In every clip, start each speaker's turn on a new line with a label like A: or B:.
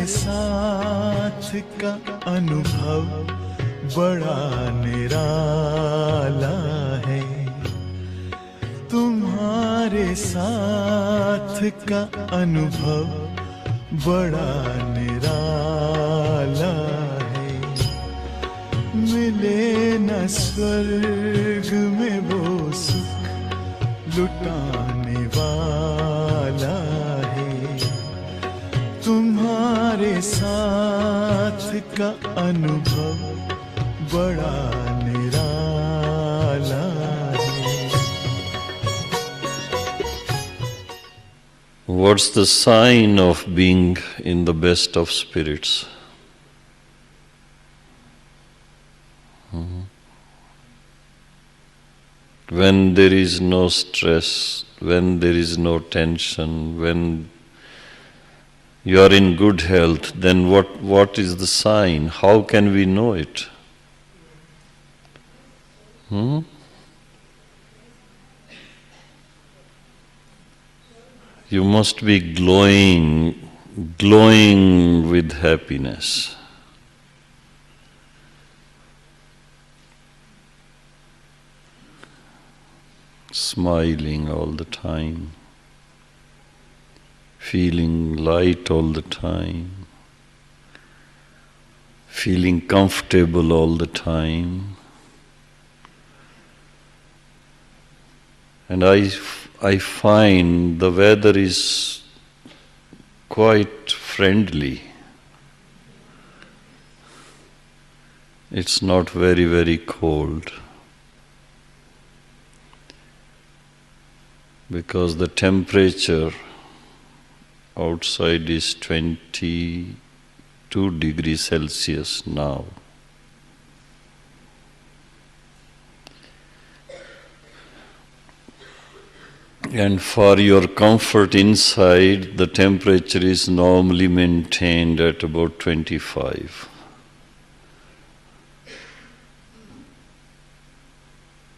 A: साथ का अनुभव बड़ा निराला है। तुम्हारे साथ का अनुभव बड़ा निराला है। मिले न स्वर्ग में वो सुख लुटाने वाला है। तुम्हारे साथ का अनुभव बड़ा निराला है।
B: What's the sign of being in the best of spirits? When there is no stress, when there is no tension, when you are in good health, then what is the sign? How can we know it? You must be glowing with happiness. Smiling all the time, feeling light all the time, feeling comfortable all the time. And I find the weather is quite friendly. It's not very, very cold. Because the temperature outside is 22 degrees Celsius now. And for your comfort inside, the temperature is normally maintained at about 25.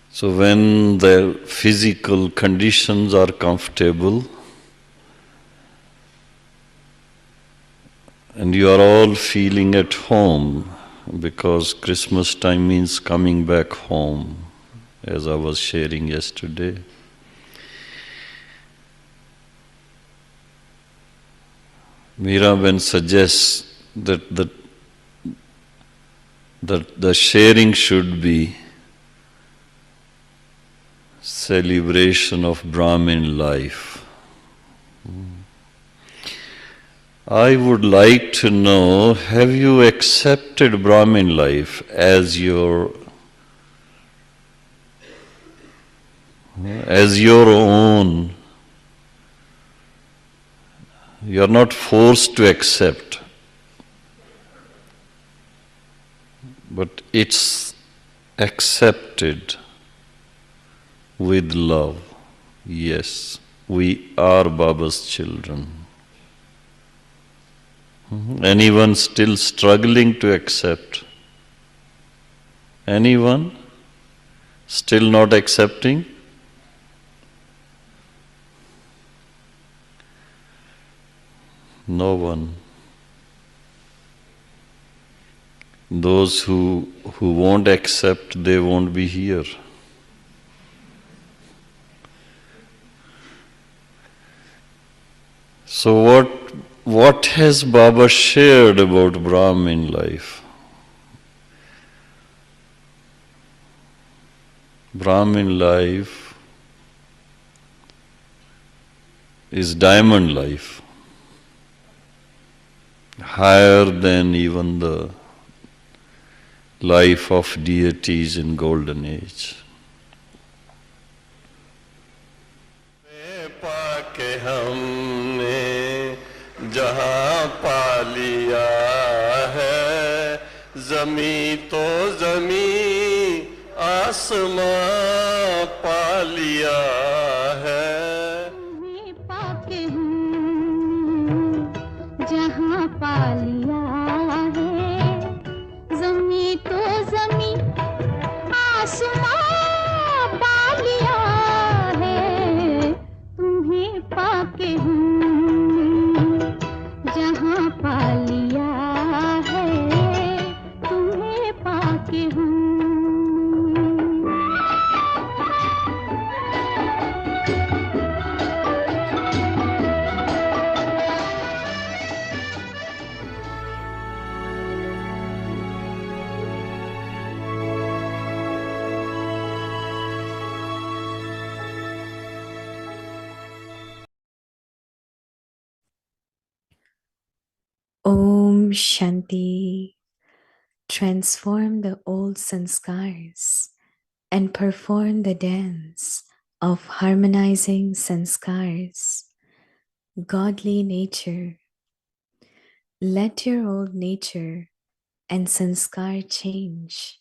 B: So when the physical conditions are comfortable and you are all feeling at home, because Christmas time means coming back home, as I was sharing yesterday. Miraben suggests that the sharing should be celebration of Brahmin life. I would like to know, have you accepted Brahmin life as your own? You are not forced to accept, but it's accepted with love. Yes, we are Baba's children. Anyone still struggling to accept? Anyone still not accepting? No one. Those who won't accept, they won't be here. So what has Baba shared about Brahmin life? Brahmin life is diamond life, higher than even the life of deities in golden age.
C: पाके हमने जहाँ पा लिया है, ज़मी तो ज़मी आसमां पा लिया है।
D: तुम्हें पाके जहाँ पा लिया है, ज़मी तो ज़मी आसमां पा लिया है। तुम्हें पाके जहाँ पा लिया
E: Om Shanti. Transform the old sanskars and perform the dance of harmonizing sanskars. Godly nature. Let your old nature and sanskar change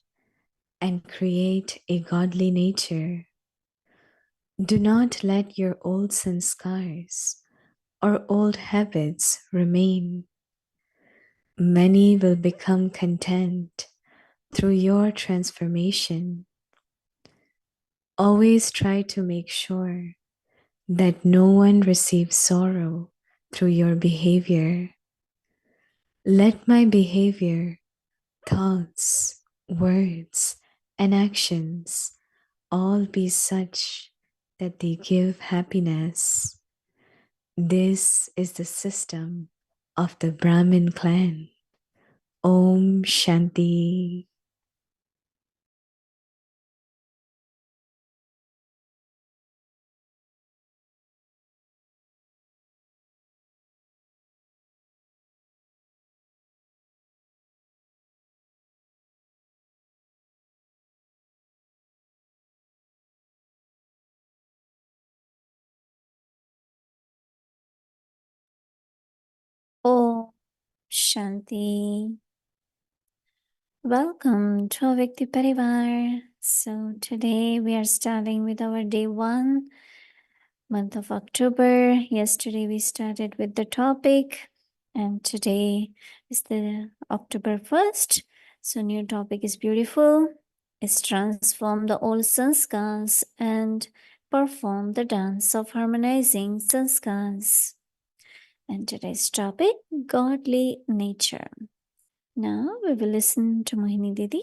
E: and create a godly nature. Do not let your old sanskars or old habits remain. Many will become content through your transformation. Always try to make sure that no one receives sorrow through your behavior. Let my behavior, thoughts, words, and actions all be such that they give happiness. This is the system of the Brahmin clan. Om Shanti.
F: Oh, Shanti. Welcome to Vyakti Parivar. So today we are starting with our day 1, month of October. Yesterday we started with the topic and today is the October 1st. So new topic is beautiful. It's transform the old sanskars and perform the dance of harmonizing sanskars. And today's topic, godly nature. Now we will listen to Mohini Didi.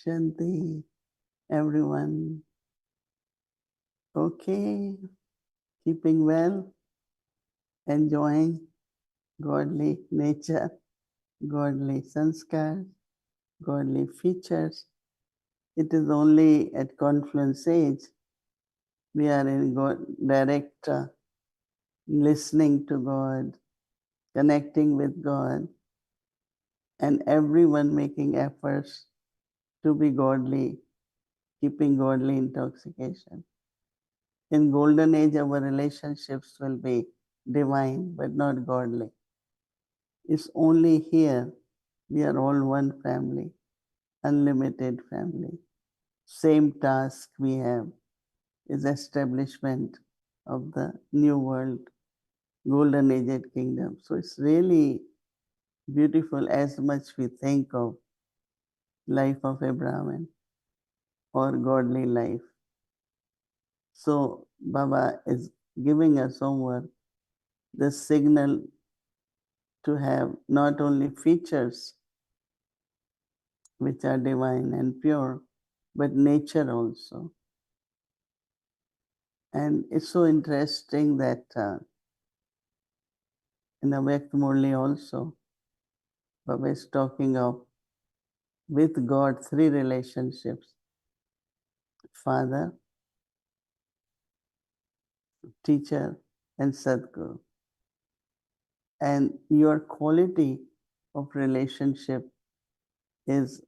G: Shanti, everyone. Okay, keeping well, enjoying godly nature, godly sanskar, godly features. It is only at confluence age we are in God, direct listening to God, connecting with God, and everyone making efforts to be godly, keeping godly intoxication. In golden age, our relationships will be divine, but not godly. It's only here we are all one family, unlimited family. Same task we have is establishment of the new world, golden age kingdom. So it's really beautiful as much we think of life of a Brahmin or godly life. So Baba is giving us homework, the signal to have not only features which are divine and pure, but nature also. And it's so interesting that in the Vyakt Murli also, Baba is talking of with God 3 relationships: Father, Teacher, and Sadguru. And your quality of relationship is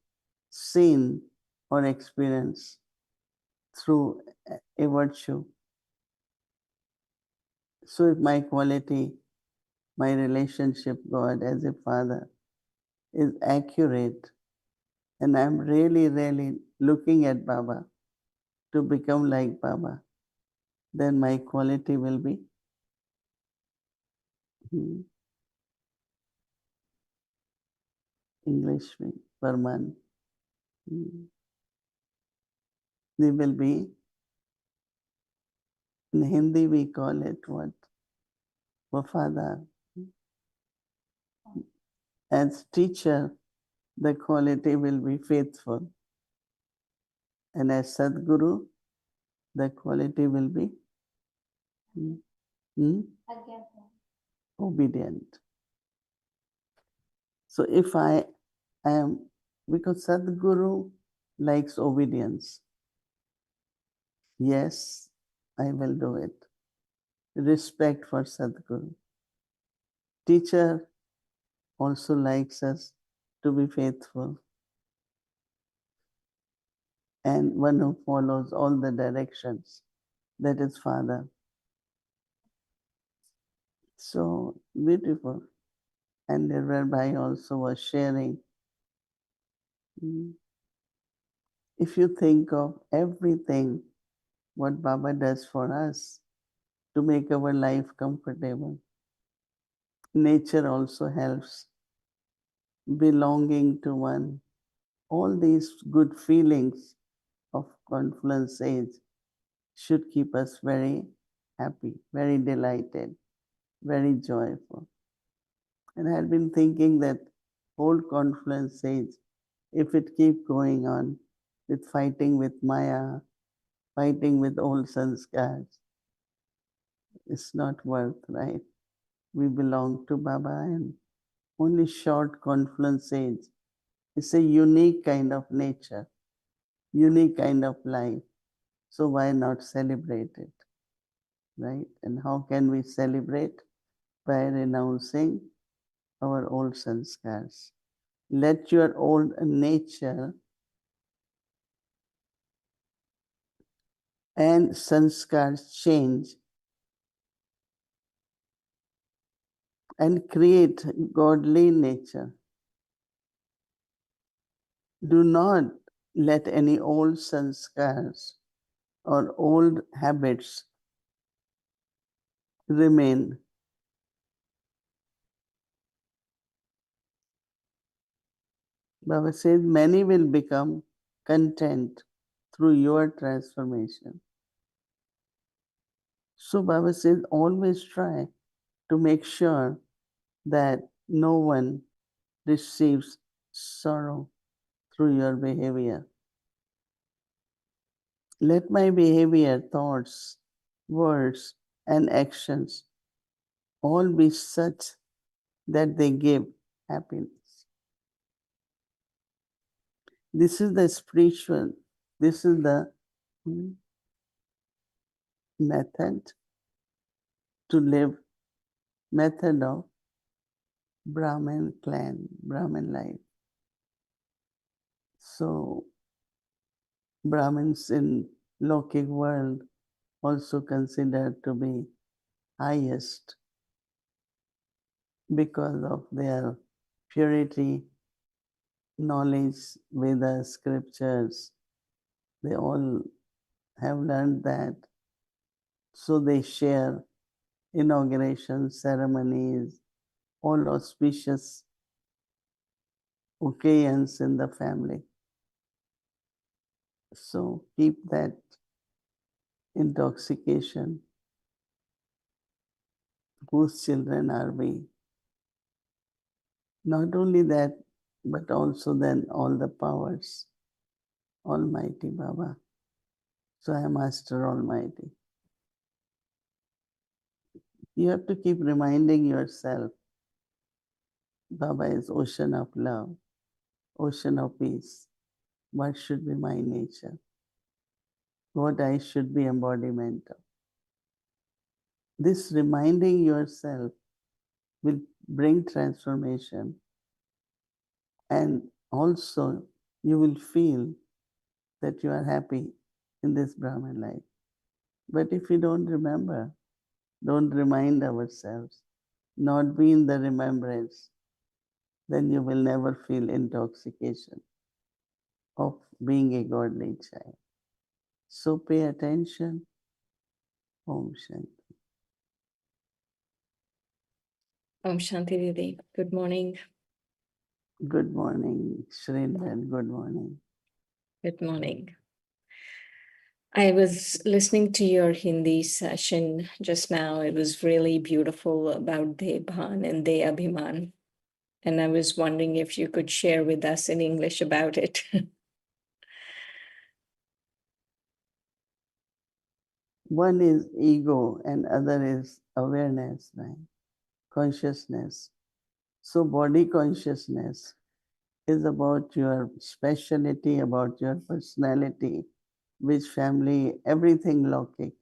G: seen or experienced through a virtue. So if my quality, my relationship God as a father is accurate, and I'm really, really looking at Baba to become like Baba, then my quality will be English में फरमान. They will be, in Hindi we call it what? Wafadar. As teacher, the quality will be faithful. And as Sadguru, the quality will be obedient. So if I am, because Sadguru likes obedience, yes, I will do it. Respect for Sadguru. Teacher also likes us to be faithful, and one who follows all the directions, that is Father. So beautiful. And Nirvar also was sharing. If you think of everything what Baba does for us to make our life comfortable, nature also helps. Belonging to one, all these good feelings of confluence age should keep us very happy, very delighted, very joyful. And I had been thinking that whole confluence age, if it keep going on with fighting with Maya, fighting with old sanskars, it's not worth, right? We belong to Baba, and only short confluence age. It's a unique kind of nature, unique kind of life. So why not celebrate it, right? And how can we celebrate? By renouncing our old sanskars. Let your old nature and sanskars change and create godly nature. Do not let any old sanskars or old habits remain. Baba says many will become content through your transformation. So Baba says always try to make sure that no one receives sorrow through your behavior. Let my behavior, thoughts, words, and actions all be such that they give happiness. This is the spiritual, this is the method to live, method of Brahmin clan, Brahmin life. So Brahmins in Lokic world also considered to be highest because of their purity, knowledge, Vedas, scriptures. They all have learned that. So they share inauguration ceremonies, all auspicious occasions in the family. So keep that intoxication. Whose children are we? Not only that, but also then all the powers. Almighty Baba. So I am Master Almighty. You have to keep reminding yourself, Baba is ocean of love, ocean of peace. What should be my nature? What I should be embodiment of? This reminding yourself will bring transformation, and also you will feel that you are happy in this Brahman life. But if we don't remember, don't remind ourselves, not be in the remembrance, then you will never feel intoxication of being a godly child. So pay attention. Om Shanti.
E: Om Shanti Didi. Good morning.
G: Good morning, Shrindan. Good morning.
E: Good morning. I was listening to your Hindi session just now. It was really beautiful about Debhan and De Abhiman. And I was wondering if you could share with us in English about it.
G: One is ego and other is awareness, right? Consciousness. So body consciousness is about your speciality, about your personality, which family, everything Lokik.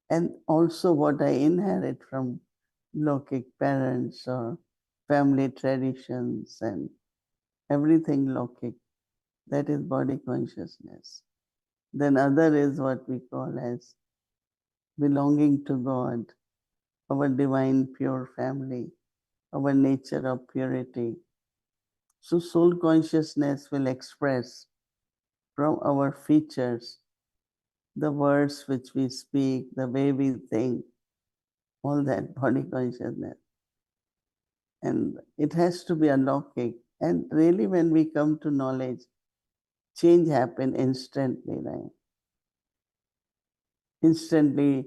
G: And also what I inherit from Lokik parents or family traditions and everything Lokik. That is body consciousness. Then other is what we call as belonging to God, our divine pure family, our nature of purity. So soul consciousness will express from our features the words which we speak, the way we think, all that body consciousness. And it has to be alokik. And really when we come to knowledge, change happen instantly, right? Instantly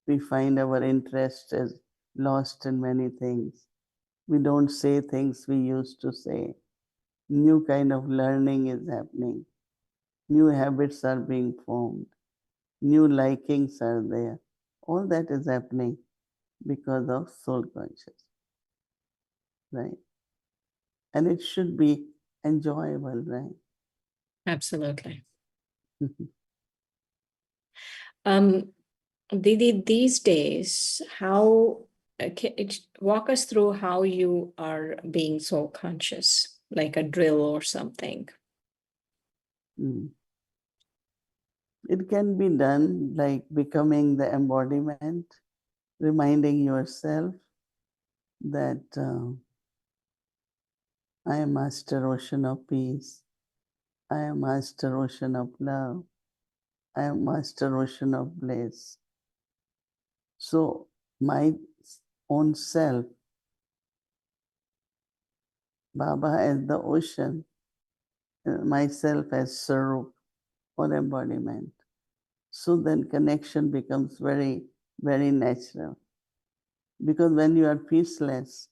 G: we find our interest is lost in many things. We don't say things we used to say. New kind of learning is happening. New habits are being formed. New likings are there. All that is happening because of soul consciousness, right? And it should be enjoyable, right?
E: Absolutely. Didi, these days, how walk us through how you are being so conscious, like a drill or something.
G: Mm. It can be done like becoming the embodiment, reminding yourself that I am Master Ocean of Peace. I am Master Ocean of Love. I am Master Ocean of Bliss. So my own self, Baba as the ocean, myself as Sarup or embodiment. So then connection becomes very, very natural. Because when you are peaceless,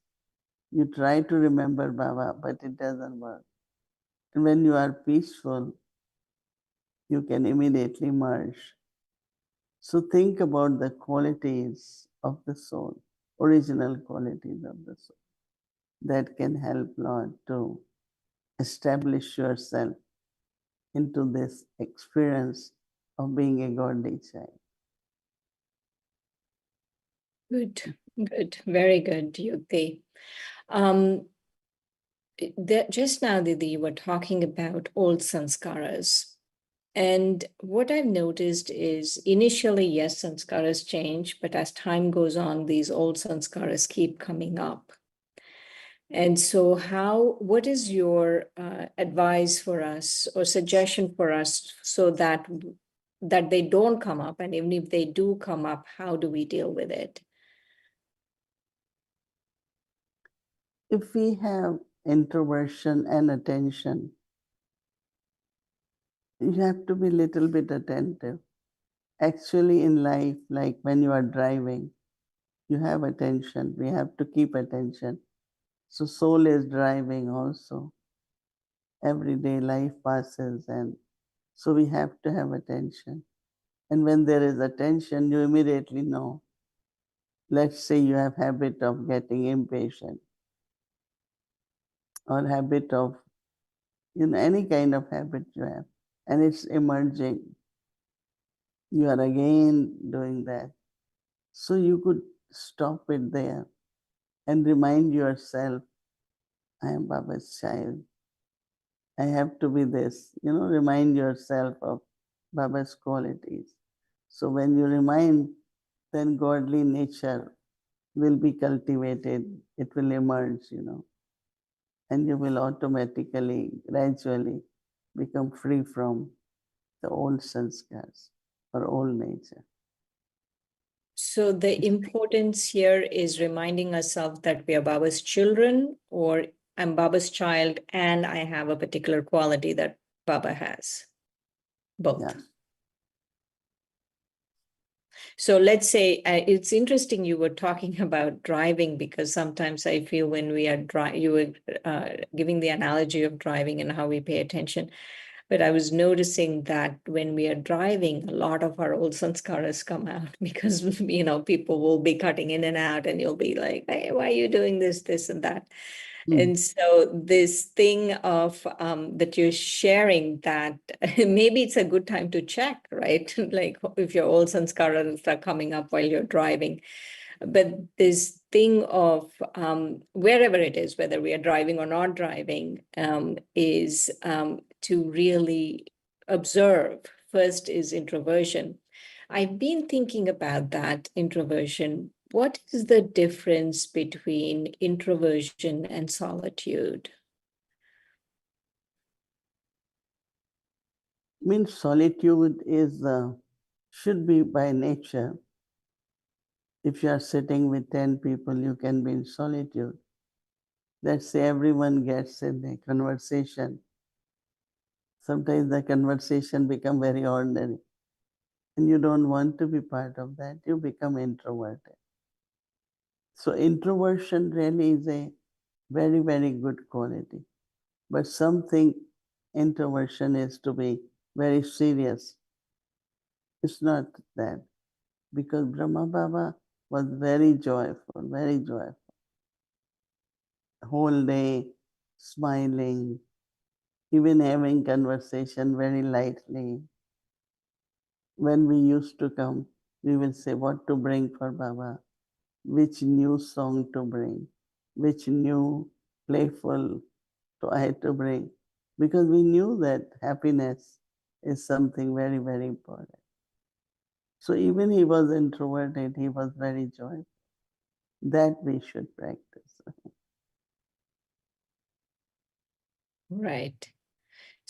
G: you try to remember Baba, but it doesn't work. And when you are peaceful, you can immediately merge. So think about the qualities of the soul, original qualities of the soul, that can help Lord to establish yourself into this experience of being a godly child.
E: Good, good, very good, Yukti. Just now, Didi, you were talking about old sanskaras. And what I've noticed is initially, yes, sanskaras change, but as time goes on, these old sanskaras keep coming up. And so what is your advice for us or suggestion for us so that they don't come up? And even if they do come up, how do we deal with it?
G: If we have introversion and attention, you have to be a little bit attentive. Actually, in life, like when you are driving, you have attention. We have to keep attention. So soul is driving also. Everyday life passes, and so we have to have attention. And when there is attention, you immediately know. Let's say you have habit of getting impatient or habit of, any kind of habit you have, and it's emerging. You are again doing that. So you could stop it there and remind yourself, I am Baba's child. I have to be this. Remind yourself of Baba's qualities. So when you remind, then godly nature will be cultivated. It will emerge, and you will automatically, gradually become free from the old sanskars or old nature.
E: So the importance here is reminding ourselves that we are Baba's children, or I'm Baba's child and I have a particular quality that Baba has. Both.
G: Yeah.
E: So let's say it's interesting you were talking about driving, because sometimes I feel when we are you were giving the analogy of driving and how we pay attention. But I was noticing that when we are driving, a lot of our old sanskaras come out because, people will be cutting in and out and you'll be like, hey, why are you doing this, and that? And so this thing of that you're sharing, that maybe it's a good time to check, right? Like if your old sanskaras are coming up while you're driving. But this thing of wherever it is, whether we are driving or not driving, is to really observe. First is introversion. I've been thinking about that introversion. What is the difference between introversion and solitude?
G: Means solitude is should be by nature. If you are sitting with 10 people, you can be in solitude. Let's say everyone gets in a conversation. Sometimes the conversation become very ordinary and you don't want to be part of that. You become introverted. So introversion really is a very, very good quality. But something introversion is to be very serious. It's not that. Because Brahma Baba was very joyful, very joyful. Whole day smiling, even having conversation very lightly. When we used to come, we will say what to bring for Baba, which new song to bring, which new playful toy to bring, because we knew that happiness is something very, very important. So even he was introverted, he was very joyful. That we should practice.
E: Right.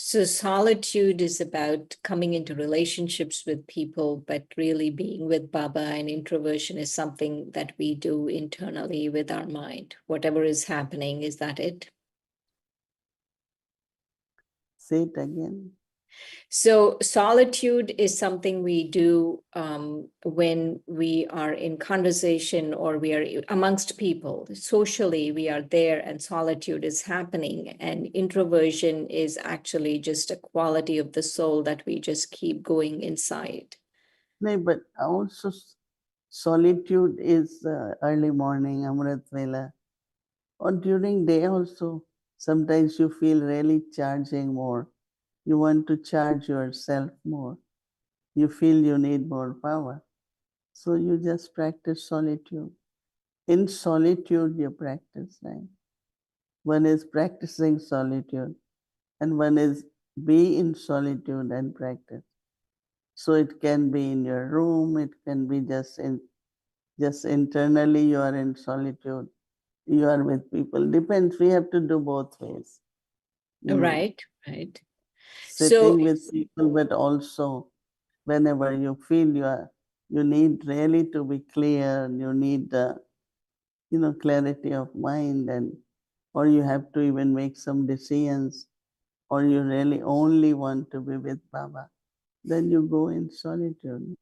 E: So solitude is about coming into relationships with people, but really being with Baba, and introversion is something that we do internally with our mind. Whatever is happening, is that it?
G: Say it again.
E: So solitude is something we do when we are in conversation or we are amongst people. Socially, we are there and solitude is happening. And introversion is actually just a quality of the soul that we just keep going inside.
G: No, but also solitude is early morning, Amrit Vela, or during day also. Sometimes you feel really charging more. You want to charge yourself more. You feel you need more power. So you just practice solitude. In solitude, you practice, right? One is practicing solitude, and one is be in solitude and practice. So it can be in your room, it can be just internally you are in solitude, you are with people. Depends. We have to do both ways.
E: Right, right. So
G: Sitting with people, but also whenever you feel you need really to be clear, and you need clarity of mind, and or you have to even make some decisions, or you really only want to be with Baba, then you go in solitude.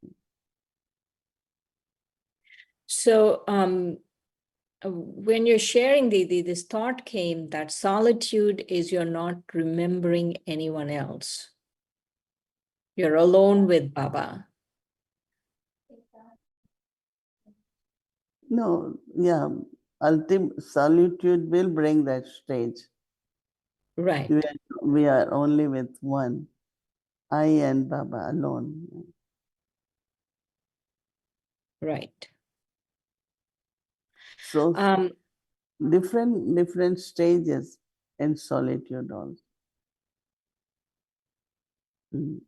E: so when you're sharing, Didi, this thought came that solitude is you're not remembering anyone else. You're alone with Baba.
G: No, yeah, ultimate solitude will bring that stage.
E: Right,
G: We are only with one, I and Baba alone.
E: right.
G: So
E: Um,
G: different stages in solitude also. Mm.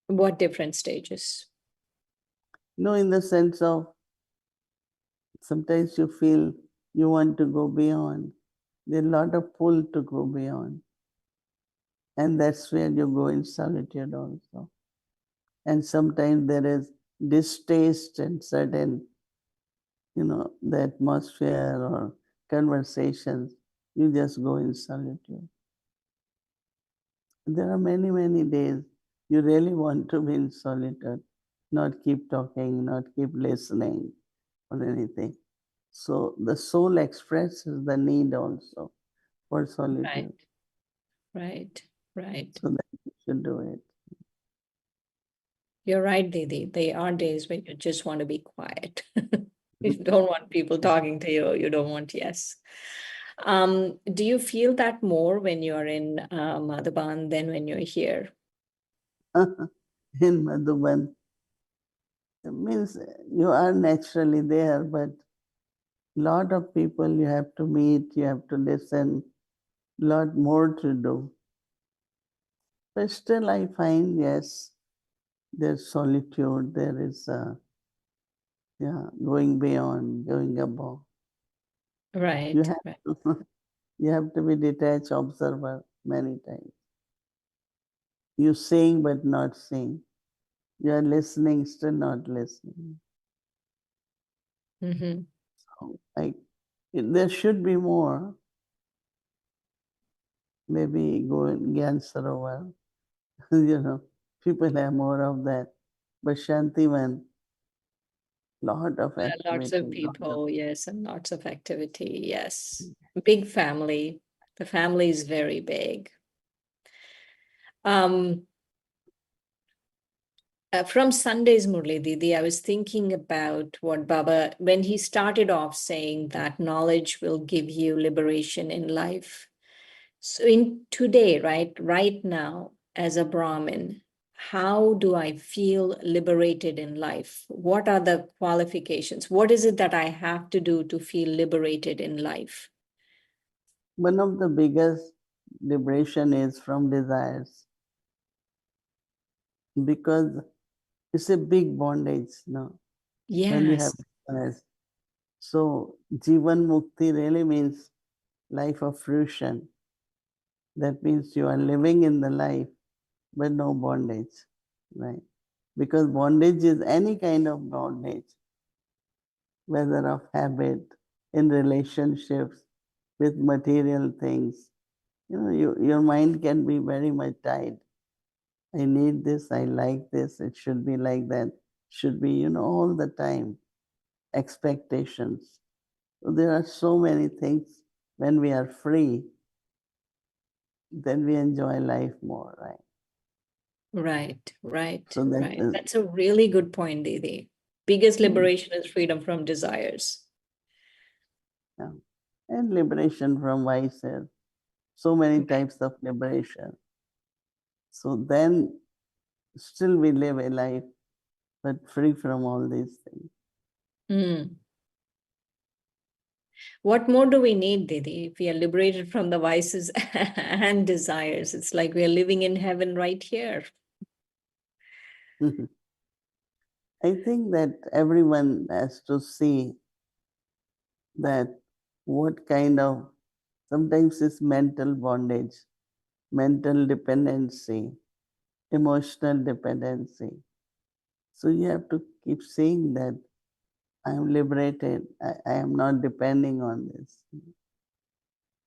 E: what different stages?
G: No, in the sense of sometimes you feel you want to go beyond. There's a lot of pull to go beyond. And that's where you go in solitude also. And sometimes there is distaste and certain, the atmosphere or conversations. You just go in solitude. There are many, many days You really want to be in solitude, not keep talking, not keep listening or anything. So the soul expresses the need also for
E: Right,
G: solitude.
E: right, right.
G: So that you should do it.
E: You're right, Didi. There are days when you just want to be quiet. You don't want people talking to you. You don't want yes. Do you feel that more when you're in Madhuban than when you're here?
G: In Madhuban, it means you are naturally there, but lot of people you have to meet, you have to listen, lot more to do. But still I find, yes, there's solitude, there is, going beyond, going above. You
E: Right,
G: have
E: right.
G: to, you have to be detached observer many times. You seeing but not seeing. You are listening, still not listening.
E: Mm-hmm.
G: So there should be more. Maybe go in Gyan Sarovar. People have more of that. But Shantivan, lot of
E: Lots
G: activity,
E: of
G: lot of.
E: people, yes, and lots of activity, yes. Big family. The family is very big. Um, from Sunday's Murli Didi, I was thinking about what Baba, when he started off saying that knowledge will give you liberation in life. So in today, right now, as a Brahmin, how do I feel liberated in life? What are the qualifications? What is it that I have to do to feel liberated in life?
G: One of the biggest liberation is from desires because it's a big bondage, no? When you have
E: Yes.
G: desires. So Jivan Mukti really means life of fruition. That means you are living in the life but no bondage, right? Because bondage is any kind of bondage, whether of habit, in relationships, with material things. Your mind can be very much tied. I need this, I like this, it should be like that, should be, all the time. Expectations. So there are so many things. When we are free, then we enjoy life more, right?
E: Right, right,
G: So that
E: right. That's a really good point, Didi. Biggest liberation is freedom from desires.
G: yeah. And liberation from vices. So many types of liberation. So then still we live a life, but free from all these things.
E: Mm. What more do we need, Didi? If we are liberated from the vices and desires, it's like we are living in heaven right here.
G: I think that everyone has to see that what kind of, sometimes it's mental bondage, mental dependency, emotional dependency. So you have to keep saying that I am liberated, I am not depending on this.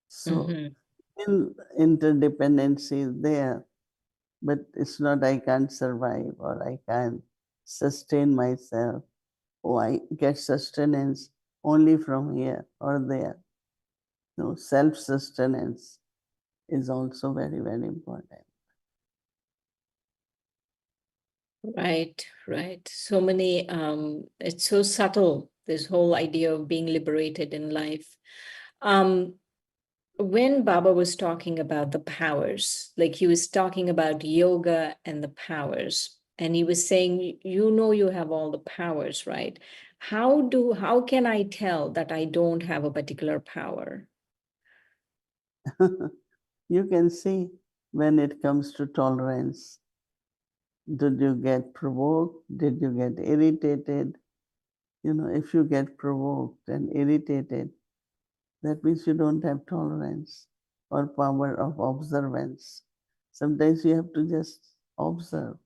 G: So
E: Mhm.
G: interdependency is there, but it's not I can't survive or I can't sustain myself. Oh, I get sustenance only from here or there. No, self-sustenance is also very, very important.
E: Right, right. So many, it's so subtle, this whole idea of being liberated in life. Um, when Baba was talking about the powers, like he was talking about yoga and the powers, and he was saying, you know, you have all the powers, right? How can I tell that I don't have a particular power?
G: You can see when it comes to tolerance. Did you get provoked? Did you get irritated? If you get provoked and irritated, that means you don't have tolerance or power of observance. Sometimes you have to just observe,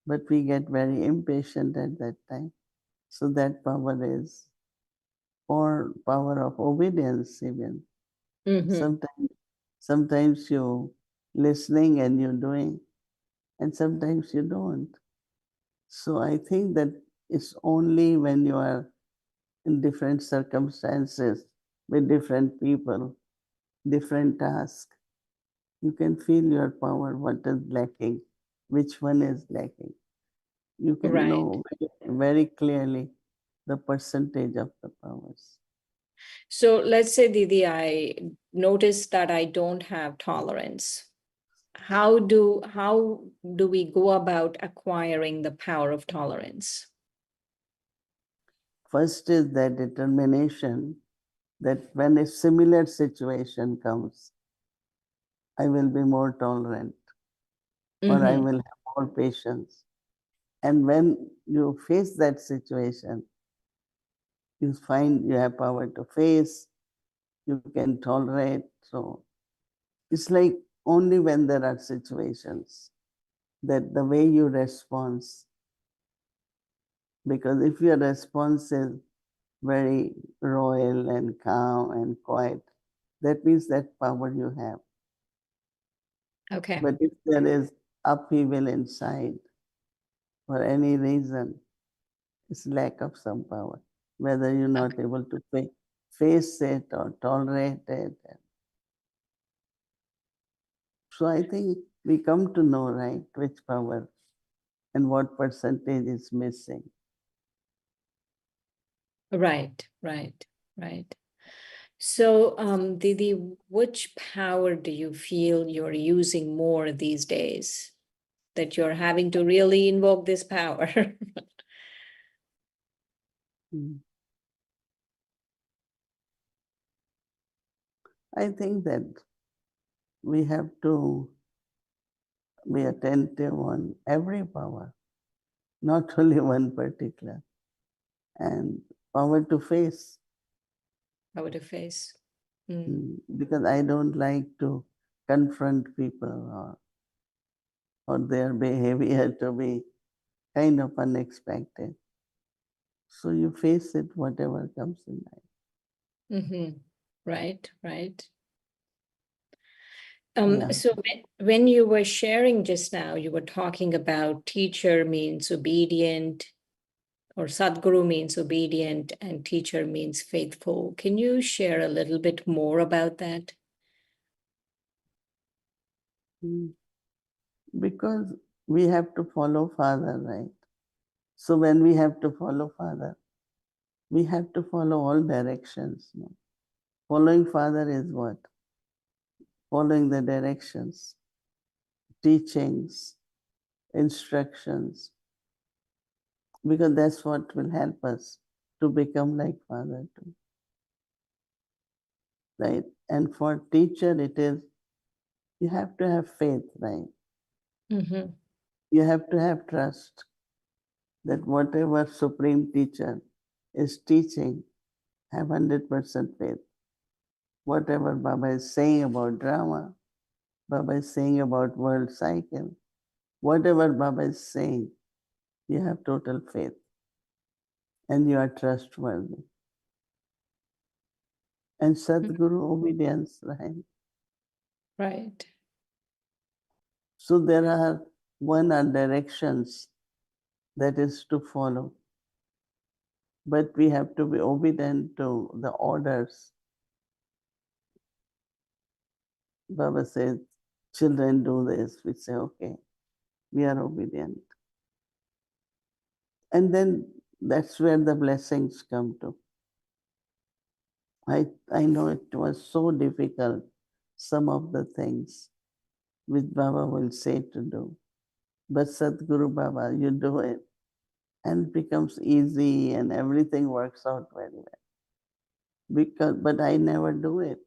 G: but we get very impatient at that time. So that power is, or power of obedience even.
E: Mm-hmm.
G: Sometimes you listening and you're doing. and sometimes you don't. So I think that it's only when you are in different circumstances with different people, different tasks, you can feel your power, what is lacking, which one is lacking. You can
E: Right.
G: know very clearly the percentage of the powers.
E: So let's say, Didi, I notice that I don't have tolerance. How do we go about acquiring the power of tolerance?
G: First is that determination that when a similar situation comes, I will be more tolerant or I
E: Mhm.
G: will have more patience. And when you face that situation, you find you have power to face, you can tolerate. So it's like only when there are situations that the way you respond, because if your response is very royal and calm and quiet, that means that power you have.
E: Okay.
G: But if there is upheaval inside for any reason, it's lack of some power, whether you're not able to face it or tolerate it. So I think we come to know, right, which power and what percentage is missing.
E: Right, right, right. So, Didi, which power do you feel you're using more these days? That you're having to really invoke this power?
G: Mm. I think that we have to be attentive on every power, not only one particular, and power to face.
E: Power to face. Mm.
G: Because I don't like to confront people or their behavior to be kind of unexpected. So you face it, whatever comes in life.
E: Mm-hmm. Right, right.
G: Yeah.
E: So when you were sharing just now, you were talking about teacher means obedient, or Sadhguru means obedient, and teacher means faithful. Can you share a little bit more about that?
G: Mm. Because we have to follow Father, right? So when we have to follow Father, we have to follow all directions. No? Following Father is what? Following the directions, teachings, instructions, because that's what will help us to become like Father too. Right? And for teacher, it is, you have to have faith, right?
E: Mm-hmm.
G: You have to have trust that whatever Supreme Teacher is teaching, have 100% faith. Whatever Baba is saying about drama, Baba is saying about world cycle, whatever Baba is saying, you have total faith and you are trustworthy. And Sadhguru obedience, right?
E: Right.
G: So there are one are directions that is to follow. But we have to be obedient to the orders. Baba says, children do this. We say, okay, we are obedient. And then that's where the blessings come to. I know it was so difficult, some of the things which Baba will say to do. But Sadhguru Baba, you do it and it becomes easy and everything works out very well. But I never do it.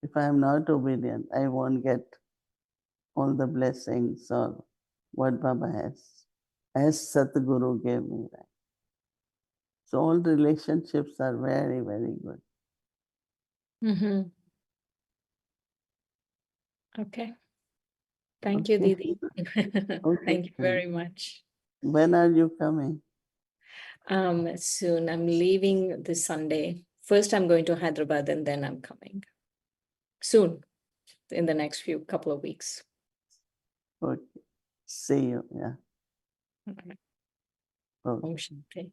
G: If I am not obedient, I won't get all the blessings or what Baba has, as Satguru gave me. Right? So all relationships are very, very good.
E: Mm-hmm. Okay. Thank you,
G: Okay.
E: Didi.
G: Okay.
E: Thank you very much.
G: When are you coming?
E: Soon I'm leaving this Sunday. First, I'm going to Hyderabad and then I'm coming soon in the next couple of weeks.
G: Okay. See you. Yeah.
E: Okay.
G: Okay.
E: Om Shanti.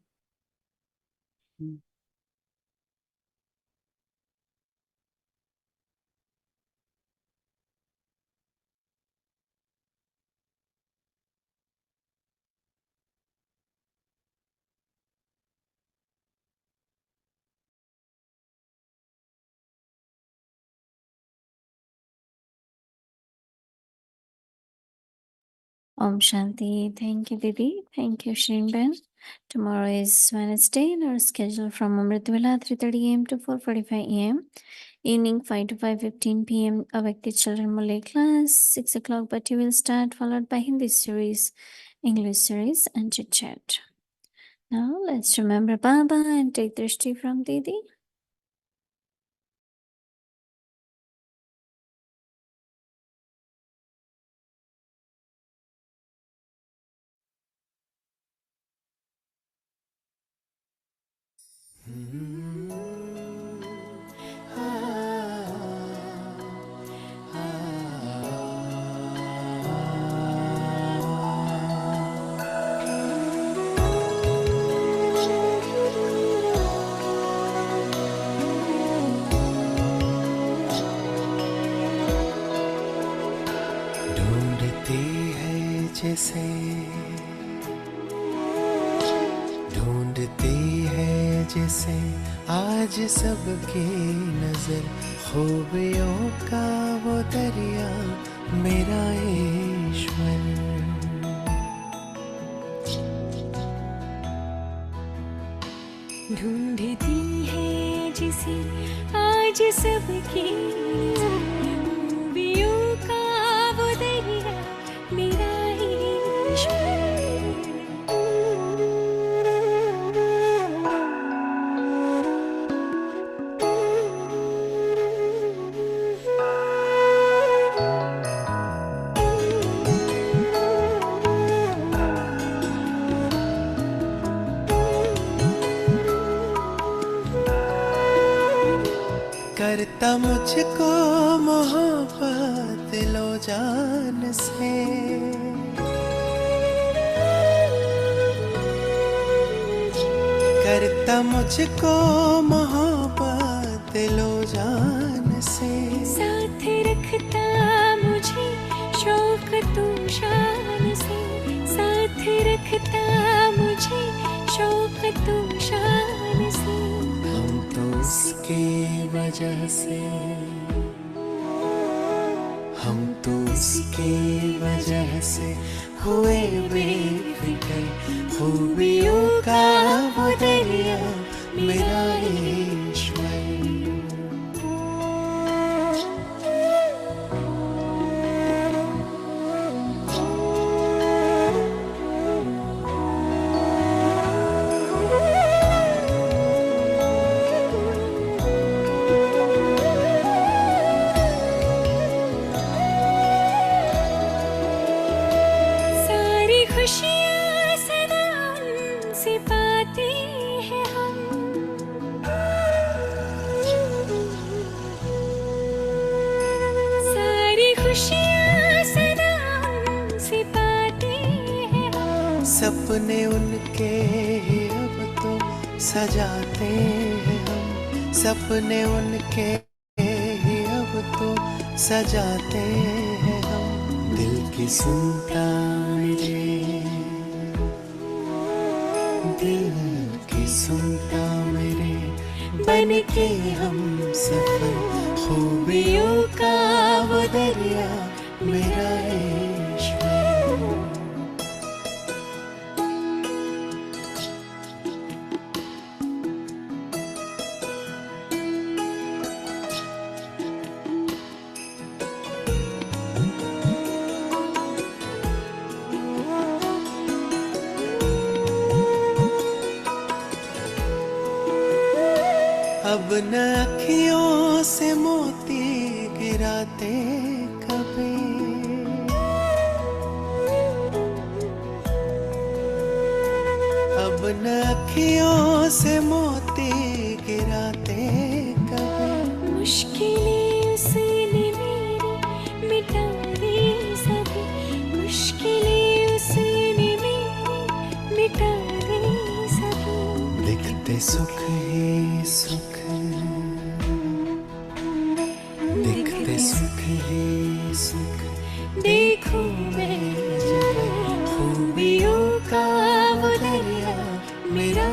F: Om Shanti. Thank you, Didi. Thank you, Shrimben. Tomorrow is Wednesday and our schedule from Amritvila 3:30 a.m. to 4:45 a.m. Evening 5 to 5:15 p.m. Avakti Children Malay class. 6 o'clock Bhatti will start, followed by Hindi series, English series, and chit chat. Now let's remember Baba and take drishti from Didi.
A: ढूंढती है जिसे ढूंढती है जिसे आज सबकी नजर खूबियों का वो दरिया मेरा ईश्वर
H: ढूंढती है जिसे आज सबकी खूबियों का वो दरिया मेरा
A: करता मुझको मोहब्बत लो जान से करता मुझको मोहब्बत लो जान से
H: साथ रखता मुझे शौक तू शान से साथ रखता मुझे शौक तू शान से
A: हम तो उसकी वजह से हम तो उसकी वजह से हुए बेफिक्र खूबियों का वो दरिया मेरा ईश्वर
H: सारी खुशियाँ सदा उनसे पाते हैं हम सारी खुशियाँ सदा उनसे पाते हैं हम
A: सपने उनके ही अब तो सजाते हैं हम सपने उनके ही अब तो सजाते हैं हम दिल की सुनता मेरे दिल की सुनता मेरे बन के हम सफर खूबियों का वो दरिया मेरा ईश्वर अब न अखियों से मोती गिराते कभी अब न अखियों से मोती गिराते कभी
H: मुश्किलें उसने मेरी मिटा दी सभी मुश्किलें
A: सुख
H: देखूं मैं खूबियों का वो दरिया मेरा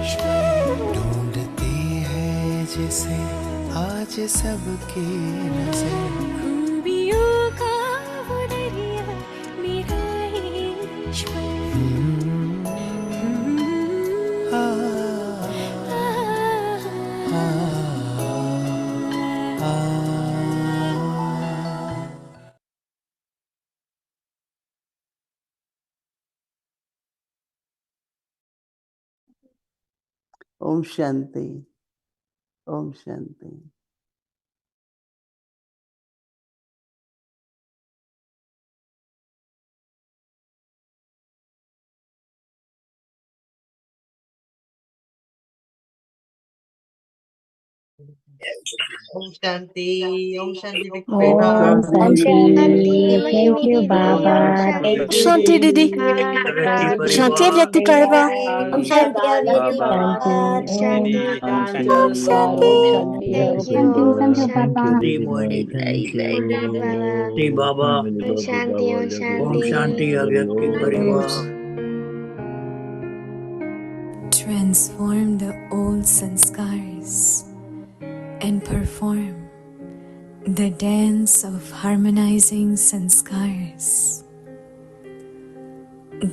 H: ईश्वर।
A: ढूंढती है जिसे आज सबकी नजर।
H: खूबियों का वो दरिया मेरा ईश्वर।
A: आ, आ, आ,
G: Om Shanti. Om Shanti.
I: Om Shanti, Om Shanti, Big
F: Om
I: Prema.
F: Shanti. Thank you, Baba. Thank you,
J: Shanti Didi. Shanti Avyakti Parva.
K: Om Shanti Avyakti
F: Shanti.
K: Baba,
F: Om
K: Shanti
F: Shanti.
J: Om
K: Baba,
J: Shanti.
E: Om Shanti,
K: thank
E: Om
K: you,
E: Shanti,
K: Om
E: Om
F: Thank
K: Shanti,
F: you,
L: Bye.
K: very,
L: Thank
K: very good Baba.
L: you.
M: Baba.
L: Many
K: Om
L: love you,
K: Shanti,
L: Baba.
K: Om
L: Love you,
M: Om
L: Baba.
M: Shanti
K: Shanti.
L: Hari
M: Avyakti
L: Om.
M: Parivar.
H: Transform the old sanskars and perform the dance of harmonizing sanskars.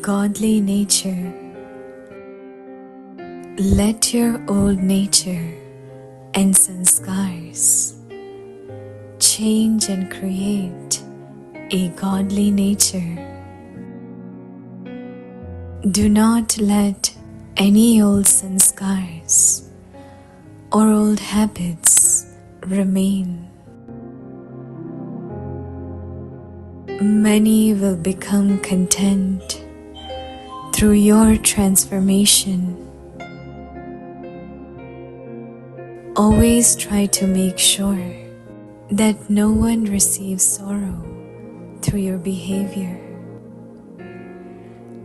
H: Godly nature, let your old nature and sanskars change and create a godly nature. Do not let any old sanskars or old habits remain. Many will become content through your transformation. Always try to make sure that no one receives sorrow through your behavior.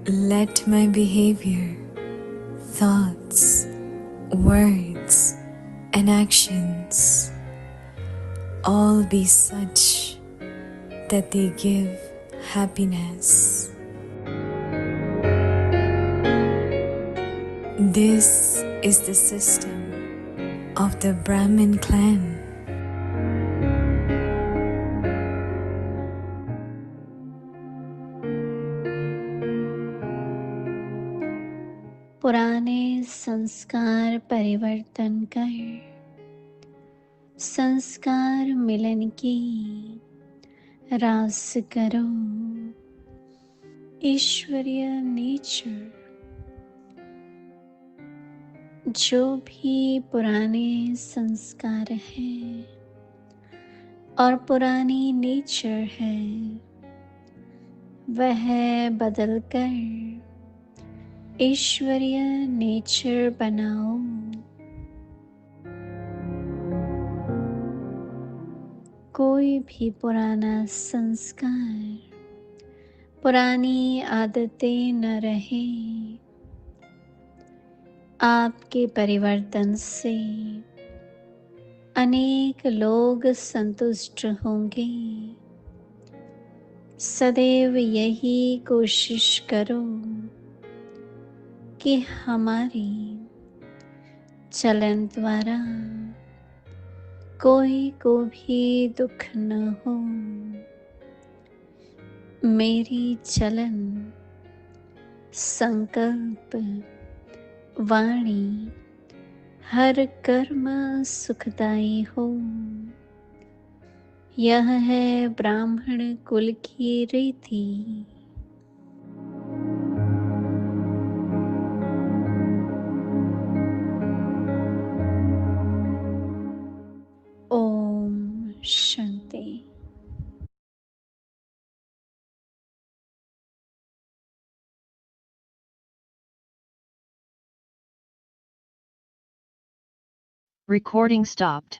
H: Let my behavior, thoughts, words, and actions all be such that they give happiness. This is the system of the Brahmin clan.
F: पुराने संस्कार परिवर्तन कर संस्कार मिलन की रास करो। ईश्वरीय nature, जो भी पुराने संस्कार हैं और पुरानी नेचर है, वह बदलकर ईश्वरीय नेचर बनाओ। कोई भी पुराना संस्कार, पुरानी आदतें न रहे। आपके परिवर्तन से अनेक लोग संतुष्ट होंगे। सदैव यही कोशिश करो कि हमारी चलन द्वारा कोई को भी दुख न हो। मेरी चलन, संकल्प, वाणी, हर कर्म सुखदायी हो। यह है ब्राह्मण कुल की रीति। ओम शांति।
N: Recording stopped.